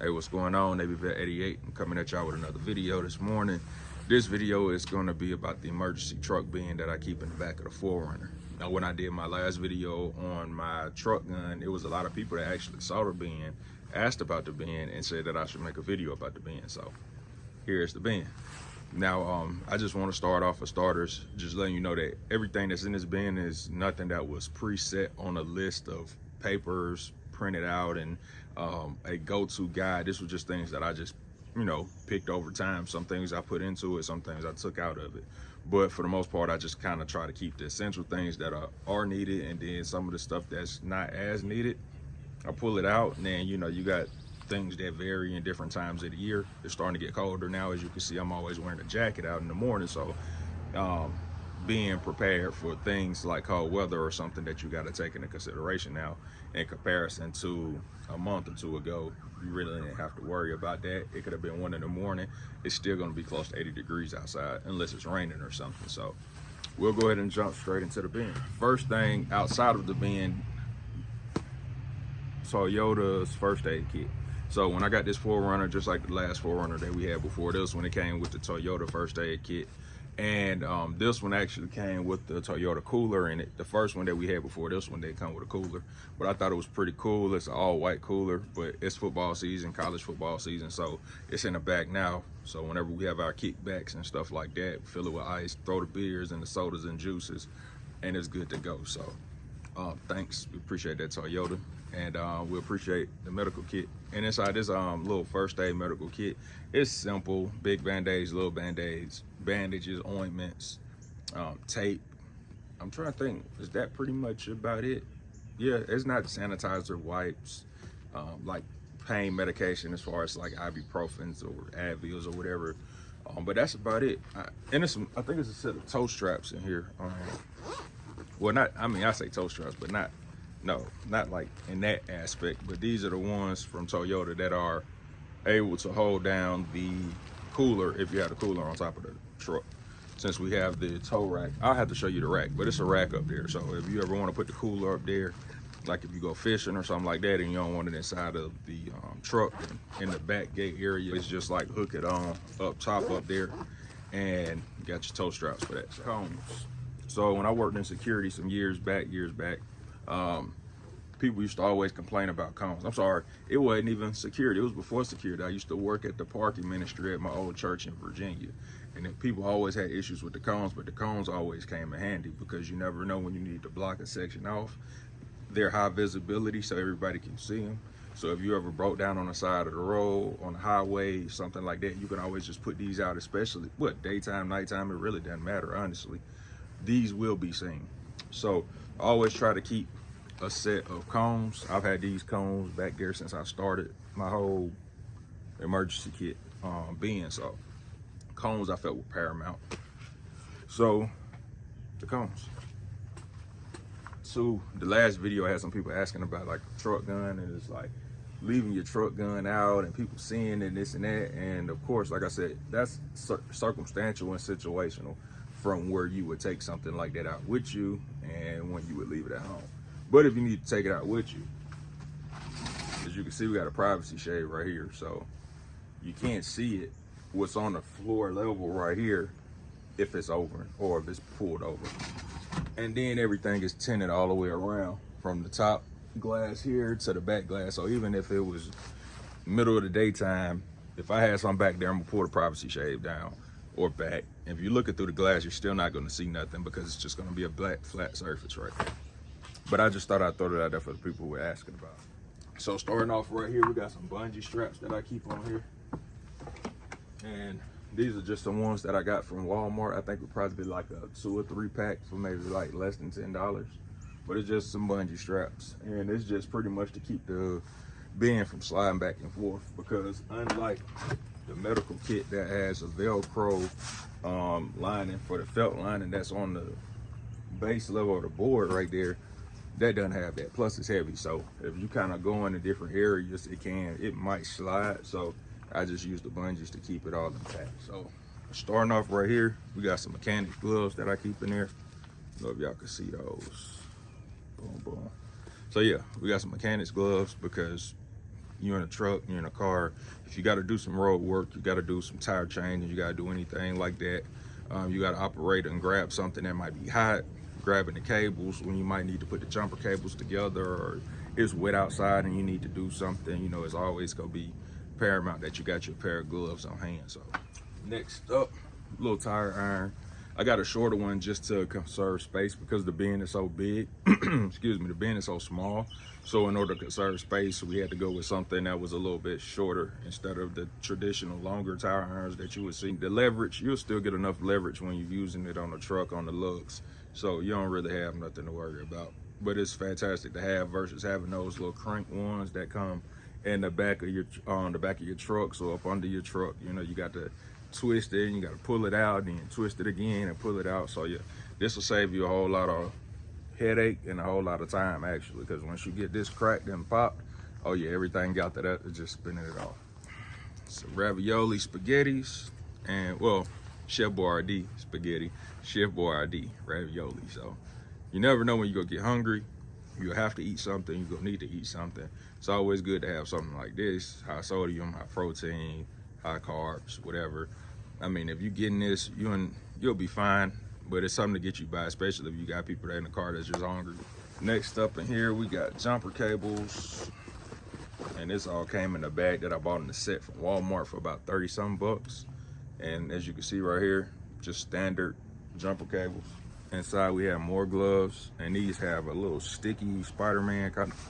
Hey, what's going on? Vet88. I'm coming at y'all with another video this morning. This video is going to be about the emergency truck bin that I keep in the back of the 4Runner. Now, when I did my last video on my truck gun, it was a lot of people that actually saw the bin, asked about the bin, and said that I should make a video about the bin. So here's the bin. Now, I just want to start off for starters, just letting you know that everything that's in this bin is nothing that was preset on a list of papers printed out and a go-to guide. This was just things that I just, picked over time. Some things I put into it, some things I took out of it. But for the most part, I just kind of try to keep the essential things that are needed, and then some of the stuff that's not as needed, I pull it out. And then, you got things that vary in different times of the year. It's starting to get colder now. As you can see, I'm always wearing a jacket out in the morning. So being prepared for things like cold weather or something that you got to take into consideration now in comparison to a month or two ago, you really didn't have to worry about that. It could have been 1 in the morning. It's still going to be close to 80 degrees outside unless it's raining or something. So we'll go ahead and jump straight into the bin. First thing outside of the bin, Toyota's first aid kit. So when I got this 4Runner, just like the last 4Runner that we had before this one, it came with the Toyota first aid kit. And this one actually came with the Toyota cooler in it. The first one that we had before this one didn't come with a cooler, but I thought it was pretty cool. It's an all white cooler, but it's football season, college football season, so it's in the back now. So whenever we have our kickbacks and stuff like that, fill it with ice, throw the beers and the sodas and juices, and it's good to go. So thanks, we appreciate that, Toyota. And we appreciate the medical kit. And inside this little first aid medical kit, it's simple: big band-aids, little band-aids, bandages, ointments, tape. I'm trying to think, is that pretty much about it? Yeah, it's not sanitizer, wipes, like pain medication as far as like ibuprofens or Advils or whatever. But that's about it. And I think it's a set of toe straps in here. Well, I say toe straps, but not like in that aspect, but these are the ones from Toyota that are able to hold down the cooler if you have the cooler on top of the truck. Since we have the tow rack, I'll have to show you the rack, but it's a rack up there. So if you ever want to put the cooler up there, like if you go fishing or something like that and you don't want it inside of the truck in the back gate area, it's just like hook it on up top up there, and you got your toe straps for that. Cones. So when I worked in security some years back, people used to always complain about cones. I'm sorry, it wasn't even security. It was before security. I used to work at the parking ministry at my old church in Virginia. And then people always had issues with the cones, but the cones always came in handy because you never know when you need to block a section off. They're high visibility, so everybody can see them. So if you ever broke down on the side of the road, on the highway, something like that, you can always just put these out, especially daytime, nighttime, it really doesn't matter, honestly. These will be seen. So I always try to keep a set of cones. I've had these cones back there since I started my whole emergency kit being. So cones I felt were paramount. So the cones. So the last video I had some people asking about like a truck gun, and it's like leaving your truck gun out and people seeing it, this and that. And of course, like I said, that's circumstantial and situational from where you would take something like that out with you and when you would leave it at home. But if you need to take it out with you, as you can see, we got a privacy shade right here. So you can't see it, what's on the floor level right here, if it's over or if it's pulled over. And then everything is tinted all the way around from the top glass here to the back glass. So even if it was middle of the daytime, if I had something back there, I'm gonna pull the privacy shade down or back. If you're looking through the glass, you're still not gonna see nothing because it's just gonna be a black flat surface right there. But I just thought I'd throw that out there for the people who were asking about it. So starting off right here, we got some bungee straps that I keep on here. And these are just some ones that I got from Walmart. I think it would probably be like a 2 or 3 pack for maybe like less than $10. But it's just some bungee straps. And it's just pretty much to keep the bin from sliding back and forth, because unlike the medical kit that has a Velcro lining for the felt lining that's on the base level of the board right there, that doesn't have that. Plus it's heavy, so if you kind of go into different areas, it might slide. So I just use the bungees to keep it all intact. So starting off right here, we got some mechanics gloves that I keep in there. I don't know if y'all can see those. Boom, boom. So yeah, we got some mechanics gloves because you're in a truck, you're in a car, if you got to do some road work, you got to do some tire changes, you got to do anything like that, you got to operate and grab something that might be hot, grabbing the cables when you might need to put the jumper cables together, or it's wet outside and you need to do something, you know, it's always going to be paramount that you got your pair of gloves on hand. So next up, little tire iron. I got a shorter one just to conserve space because the bin is so big. Excuse me, the bin is so small. So in order to conserve space, we had to go with something that was a little bit shorter instead of the traditional longer tire irons that you would see. The leverage, you'll still get enough leverage when you're using it on the truck, on the lugs. So you don't really have nothing to worry about. But it's fantastic to have versus having those little crank ones that come in the back of your truck, so up under your truck. You know, you got to twist it and you got to pull it out, and then twist it again and pull it out. So yeah, this will save you a whole lot of headache and a whole lot of time actually, because once you get this cracked and popped, oh yeah, everything got to that, just spinning it off. So ravioli spaghettis, and well, Chef Boyardee spaghetti, Chef Boyardee ravioli. So you never know when you're gonna get hungry, you'll have to eat something, you're gonna need to eat something. It's always good to have something like this, high sodium, high protein, high carbs, whatever. I mean, if you're getting this, you'll be fine, but it's something to get you by, especially if you got people that in the car that's just hungry. Next up in here, we got jumper cables, and this all came in a bag that I bought in the set from Walmart for about 30-something bucks. And as you can see right here, just standard jumper cables. Inside we have more gloves, and these have a little sticky Spider-Man kind of,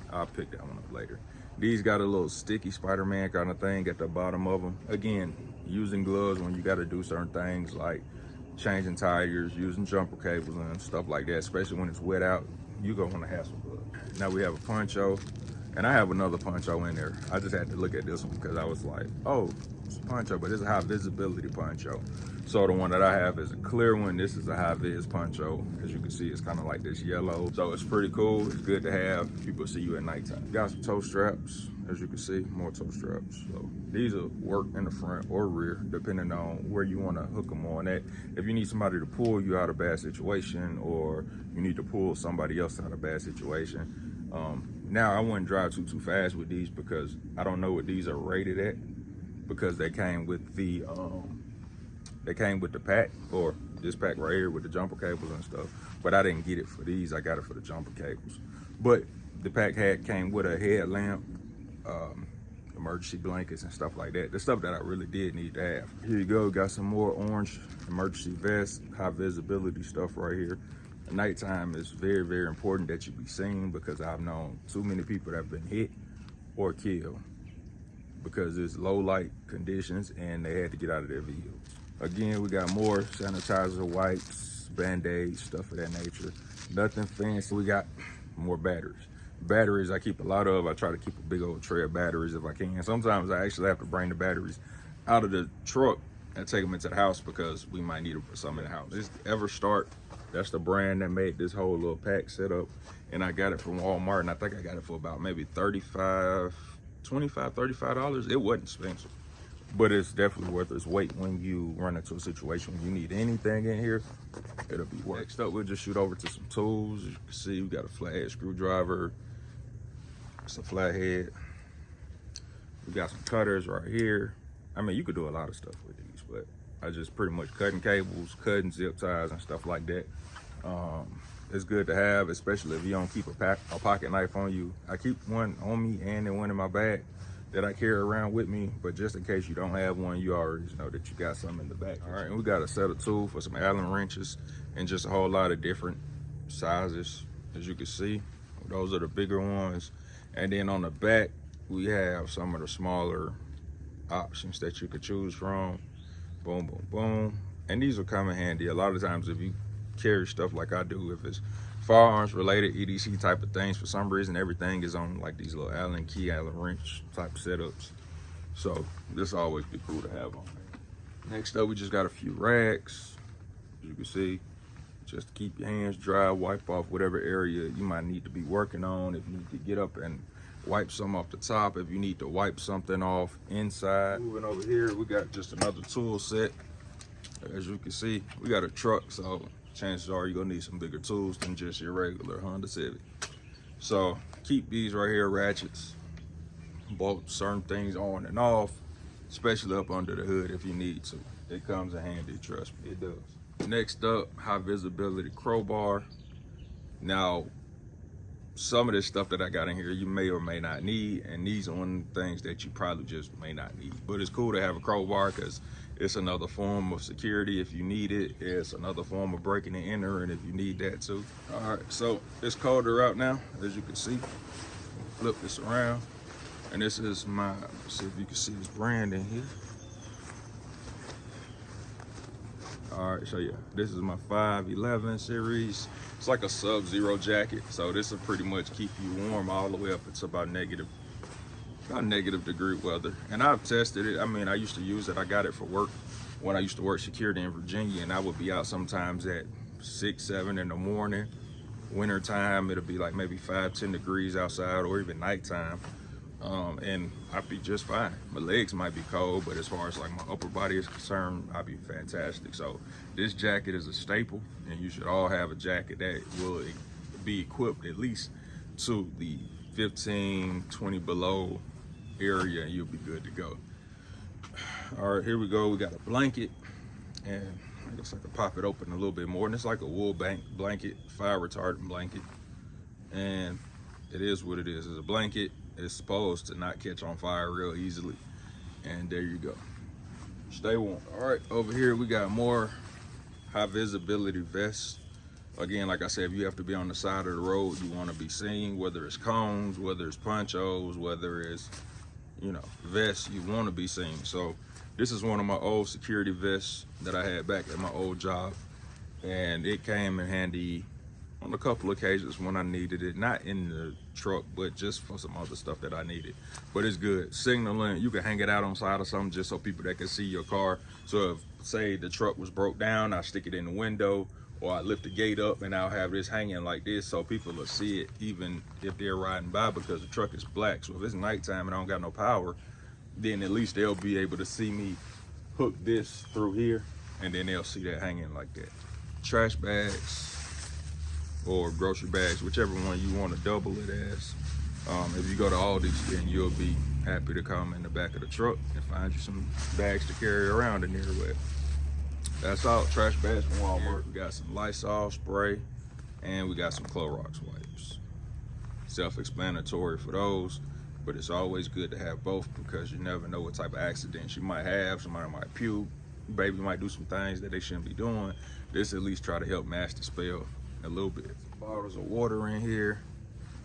I'll pick that one up later. These got a little sticky Spider-Man kind of thing at the bottom of them. Again, using gloves when you got to do certain things like changing tires, using jumper cables and stuff like that, especially when it's wet out, you're going to want to have some gloves. Now we have a poncho, and I have another poncho in there. I just had to look at this one because I was like, oh, it's a poncho, but it's a high visibility poncho. So the one that I have is a clear one. This is a high vis poncho. As you can see, it's kind of like this yellow. So it's pretty cool. It's good to have. People see you at nighttime. Got some toe straps. As you can see, more toe straps. So these will work in the front or rear, depending on where you want to hook them on at. If you need somebody to pull you out of a bad situation, or you need to pull somebody else out of a bad situation. Now I wouldn't drive too fast with these because I don't know what these are rated at, because they came with the pack, or this pack right here with the jumper cables and stuff, but I didn't get it for these. I got it for the jumper cables. But the pack came with a headlamp, emergency blankets and stuff like that. The stuff that I really did need to have. Here you go, got some more orange emergency vests, high visibility stuff right here. At nighttime is very important that you be seen, because I've known too many people that have been hit or killed because it's low light conditions and they had to get out of their vehicle. Again, we got more sanitizer, wipes, Band-Aids, stuff of that nature. Nothing fancy. We got more batteries. Batteries I keep a lot of. I try to keep a big old tray of batteries if I can. Sometimes I actually have to bring the batteries out of the truck and take them into the house because we might need them for something in the house. This is Everstart. That's the brand that made this whole little pack setup. And I got it from Walmart, and I think I got it for about maybe $35. It wasn't expensive, but it's definitely worth its weight when you run into a situation when you need anything in here. It'll be worth it. Next up, we'll just shoot over to some tools. As you can see, we got a flathead screwdriver. It's a flathead. We got some cutters right here. I mean, you could do a lot of stuff with these, but I just pretty much cutting cables, cutting zip ties and stuff like that. It's good to have, especially if you don't keep a pocket knife on you. I keep one on me and then one in my bag that I carry around with me, but just in case you don't have one, you already know that you got something in the back. All right, and we got a set of tools for some Allen wrenches and just a whole lot of different sizes. As you can see, those are the bigger ones. And then on the back, we have some of the smaller options that you could choose from. Boom, boom, boom. And these will come in handy a lot of times if you carry stuff like I do. If it's firearms related, EDC type of things, for some reason everything is on like these little Allen key, Allen wrench type setups. So this always be cool to have on there. Next up, we just got a few rags. As you can see, just to keep your hands dry, wipe off whatever area you might need to be working on. If you need to get up and wipe some off the top, if you need to wipe something off inside. Moving over here, we got just another tool set. As you can see, we got a truck, so chances are you're gonna need some bigger tools than just your regular Honda Civic. So keep these right here, ratchets. bolt certain things on and off, especially up under the hood if you need to. It comes in handy, trust me, it does. Next up, high visibility crowbar. Now, some of this stuff that I got in here you may or may not need, and these are one of the things that you probably just may not need. But it's cool to have a crowbar because it's another form of security if you need it. It's another form of breaking and entering if you need that too. All right, so it's colder out now, as you can see. Flip this around, and this is my, let's see if you can see this brand in here. All right, so yeah, this is my 511 series. It's like a sub-zero jacket, so this will pretty much keep you warm all the way up to about negative degree weather. And I've tested it. I mean, I used to use it. I got it for work when I used to work security in Virginia, and I would be out sometimes at 6, 7 in the morning. Winter time, it'll be like maybe 5, 10 degrees outside, or even nighttime. And I'd be just fine. My legs might be cold, but as far as like my upper body is concerned, I'd be fantastic. So this jacket is a staple, and you should all have a jacket that will be equipped at least to the 15, 20 below area, and you'll be good to go. All right, here we go. We got a blanket, and I guess I could pop it open a little bit more. And it's like a wool blanket, fire retardant blanket, and it is what it is. It's a blanket. It's supposed to not catch on fire real easily. And there you go. Stay warm. All right, over here we got more high visibility vests. Again, like I said, if you have to be on the side of the road, you want to be seen, whether it's cones, whether it's ponchos, whether it's, you know, vests, you want to be seen. So this is one of my old security vests that I had back at my old job, and it came in handy on a couple occasions when I needed it, not in the truck, but just for some other stuff that I needed. But it's good. Signaling, you can hang it out on side of something just so people that can see your car. So if, say, the truck was broke down, I stick it in the window, or I lift the gate up and I'll have this hanging like this so people will see it even if they're riding by, because the truck is black. So if it's nighttime and I don't got no power, then at least they'll be able to see me hook this through here, and then they'll see that hanging like that. Trash bags or grocery bags, whichever one you want to double it as. If you go to Aldi's, then you'll be happy to come in the back of the truck and find you some bags to carry around in there with. That's all. Trash bags from Walmart. We got some Lysol spray, and we got some Clorox wipes. Self-explanatory for those, but it's always good to have both, because you never know what type of accidents you might have. Somebody might puke, baby might do some things that they shouldn't be doing. This at least try to help mask the spell a little bit. Bottles of water in here,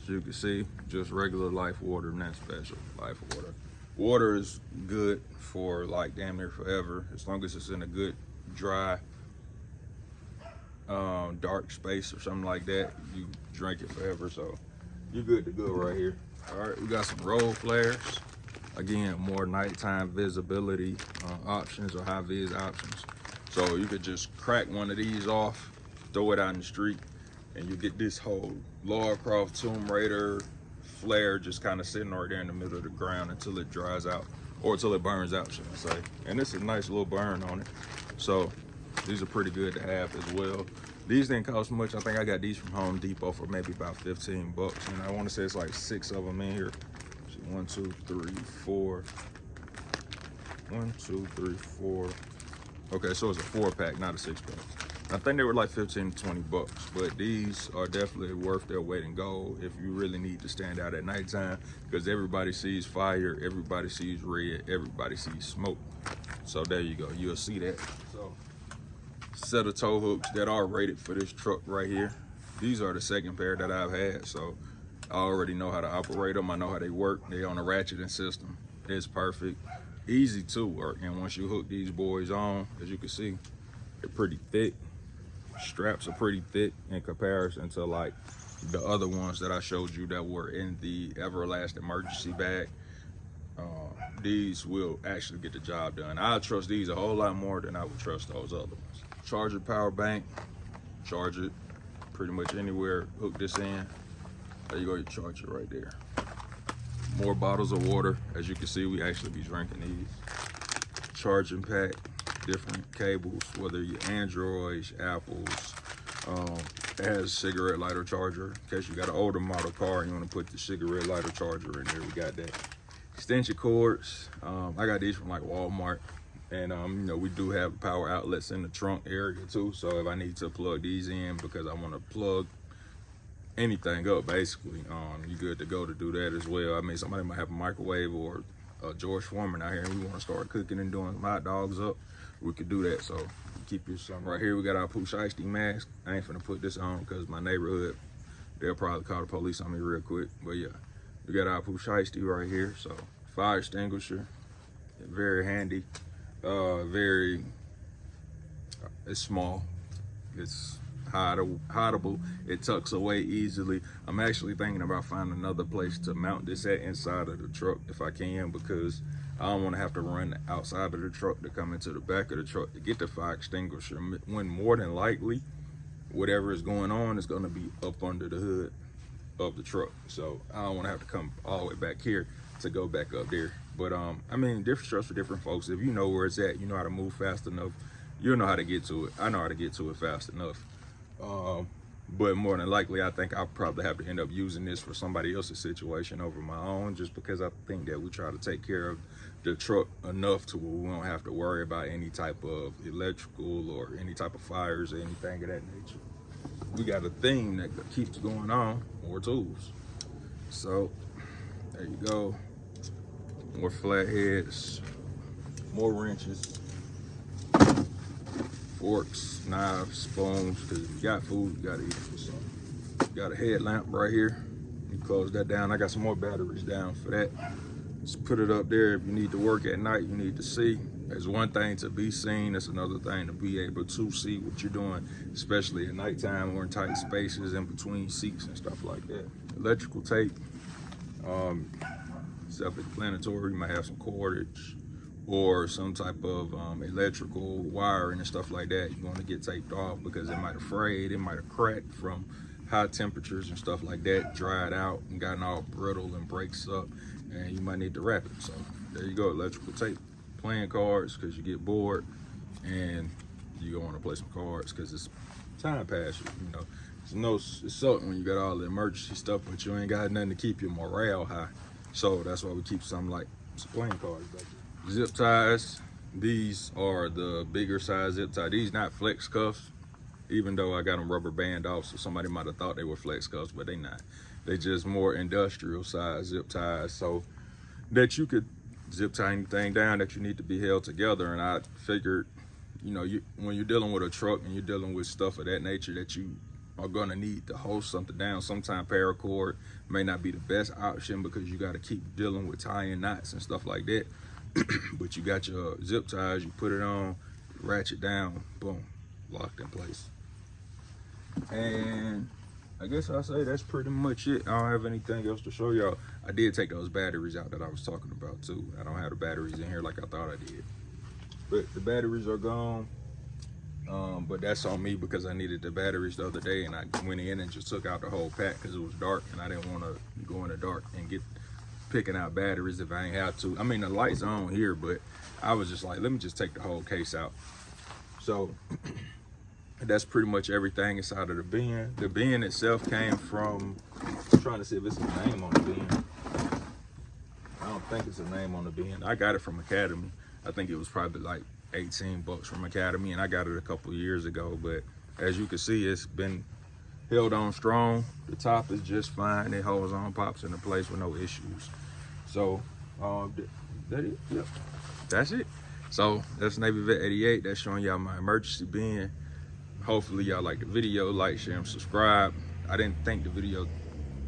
as you can see, just regular life water, not special life water. Water is good for like damn near forever, as long as it's in a good dry dark space or something like that. You drink it forever, so you're good to go right here. All right, we got some roll flares. Again, more nighttime visibility options, or high vis options. So you could just crack one of these off, throw it out in the street, and you get this whole Lara Croft Tomb Raider flare just kind of sitting right there in the middle of the ground until it dries out, or until it burns out, should I say. And this is a nice little burn on it. So these are pretty good to have as well. These didn't cost much. I think I got these from Home Depot for maybe about 15 bucks. And I want to say it's like 6 of them in here. 1, 2, 3, 4. 1, 2, 3, 4. Okay, so it's a 4-pack, not a 6-pack. I think they were like 15 to 20 bucks, but these are definitely worth their weight in gold if you really need to stand out at nighttime, because everybody sees fire, everybody sees red, everybody sees smoke. So there you go, you'll see that. So, set of tow hooks that are rated for this truck right here. These are the second pair that I've had, so I already know how to operate them. I know how they work. They're on a ratcheting system. It's perfect, easy to work. And once you hook these boys on, as you can see, they're pretty thick. Straps are pretty thick in comparison to like the other ones that I showed you that were in the Everlast emergency bag. These will actually get the job done. I trust these a whole lot more than I would trust those other ones. Charger power bank, charge it pretty much anywhere. Hook this in. There you go, your charger right there. More bottles of water. As you can see, we actually be drinking these. Charging pack, different cables, whether you're Androids, Apples. It has a cigarette lighter charger. In case you got an older model car and you want to put the cigarette lighter charger in there, we got that. extension cords. I got these from like Walmart, and you know, we do have power outlets in the trunk area too. So if I need to plug these in because I want to plug anything up, basically, you good to go to do that as well. I mean, somebody might have a microwave or a George Foreman out here, and we want to start cooking and doing some hot dogs up. We could do that. So keep your summer. Right here, we got our Pooh Shiesty mask. I ain't finna put this on because my neighborhood, they'll probably call the police on me real quick. But yeah, we got our Pooh Shiesty right here. So fire extinguisher, very handy. It's small. It's hideable. It tucks away easily. I'm actually thinking about finding another place to mount this at inside of the truck if I can, because I don't want to have to run outside of the truck to come into the back of the truck to get the fire extinguisher, when more than likely whatever is going on is going to be up under the hood of the truck. So I don't want to have to come all the way back here to go back up there. But I mean, different trucks for different folks. If you know where it's at, you know how to move fast enough, you'll know how to get to it. I know how to get to it fast enough. But more than likely, I think I'll probably have to end up using this for somebody else's situation over my own, just because I think that we try to take care of the truck enough to where we don't have to worry about any type of electrical or any type of fires or anything of that nature. We got a theme that keeps going on, more tools. So there you go. More flatheads, more wrenches, forks, knives, spoons, because if you got food, you gotta eat it. So got a headlamp right here. You close that down. I got some more batteries down for that. Just put it up there. If you need to work at night, you need to see. There's one thing to be seen, it's another thing to be able to see what you're doing, especially at nighttime or in tight spaces in between seats and stuff like that. Electrical tape, self-explanatory. You might have some cordage or some type of electrical wiring and stuff like that. You want to get taped off because it might have frayed, it might have cracked from high temperatures and stuff like that, dried out and gotten all brittle and breaks up, and you might need to wrap it. So there you go, electrical tape. Playing cards because you get bored and you go want to play some cards because it's time passes, you know. It's something when you got all the emergency stuff, but you ain't got nothing to keep your morale high. So that's why we keep something like some playing cards back there. Zip ties, these are the bigger size zip tie. These not flex cuffs, even though I got them rubber band off, so somebody might have thought they were flex cuffs, but they not. They just more industrial size zip ties, so that you could zip tie anything down that you need to be held together. And I figured, you know, when you're dealing with a truck and you're dealing with stuff of that nature that you are gonna need to hold something down, sometimes paracord may not be the best option because you got to keep dealing with tying knots and stuff like that. But you got your zip ties, you put it on, ratchet down, boom, locked in place. And I guess I'll say that's pretty much it. I don't have anything else to show y'all. I did take those batteries out that I was talking about too. I don't have the batteries in here like I thought I did. But the batteries are gone. But that's on me because I needed the batteries the other day, and I went in and just took out the whole pack because it was dark and I didn't want to go in the dark and get picking out batteries if I ain't have to. I mean, the light's on here, but I was just like, let me just take the whole case out. So that's pretty much everything inside of the bin. The bin itself came from, I'm trying to see if it's a name on the bin. I don't think it's a name on the bin. I got it from Academy. I think it was probably like 18 bucks from Academy, and I got it a couple years ago. But as you can see, it's been held on strong. The top is just fine. It holds on, pops into place with no issues. So that it? Yep, that's it. So that's Navy Vet 88. That's showing y'all my emergency bin. Hopefully y'all like the video. Like, share, and subscribe. I didn't think the video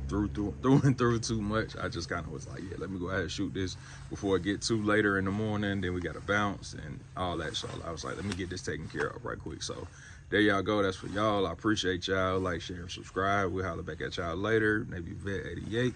through too much. I just kind of was like, yeah, let me go ahead and shoot this before it get too later in the morning. Then we got to bounce and all that. So I was like, let me get this taken care of right quick. So there y'all go. That's for y'all. I appreciate y'all. Like, share, and subscribe. We'll holler back at y'all later. Navy Vet 88.